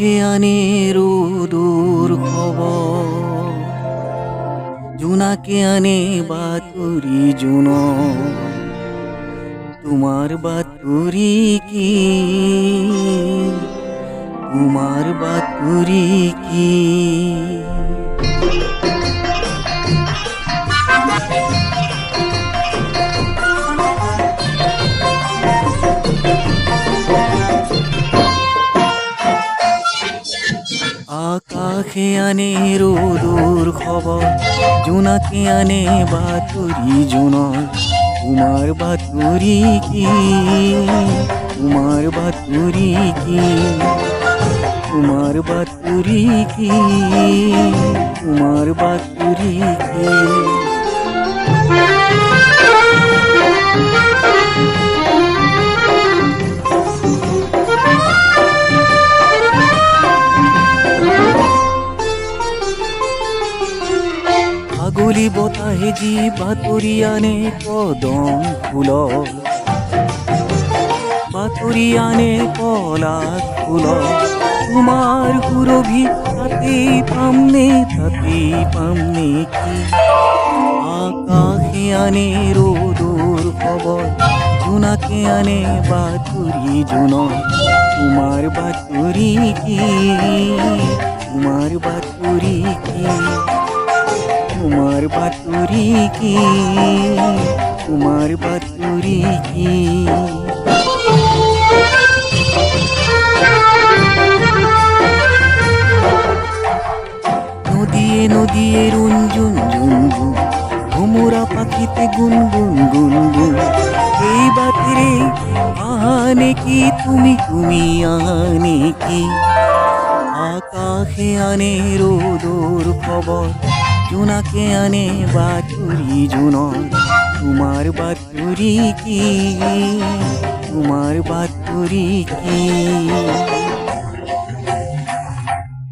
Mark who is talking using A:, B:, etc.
A: আকাশে আনে রোদুর খবর, জোনাকে আনে বাতুরি জুনো। তোমার বাতুরি কি, তোমার বাতুরি কি? আকাশে আনে রোদুর খবর, জোনাকে আনে বাতুরি জুনো। তোমার বাতুরি কি, তোমার বাতুরি কি? তোমার বাতুরি কি, তোমার বাতুরি কি? ফাগুলি বতাহে যি বাতৰি আনে কদম ফুল, বাতৰি আনে পলাশ ফুল। তোমাৰ সুৰভি তাতেই পামনে, তাতেই পামনে কি? আকাশে আনে ৰ'দৰ খবৰ, জোনাকে আনে বাতৰি জুনো। তোমাৰ বাতৰি কি, তোমাৰ বাতৰি কি? তোমার বাতুরি কি, তোমার বাতুরি কি? নদিয়ে নদিয়ে রুঞ্জুন ঝুনঝুন, ভোমরা পাখিতে গুনগুন গুনগুন। এই বাতিরে আনে কি তুমি, তুমি আনে কি? আকাশে আনে রোদর খবর, জোনাকে আনে বাতুরি জুনো। তোমার বাতুরি কি, তোমার বাতুরি কি?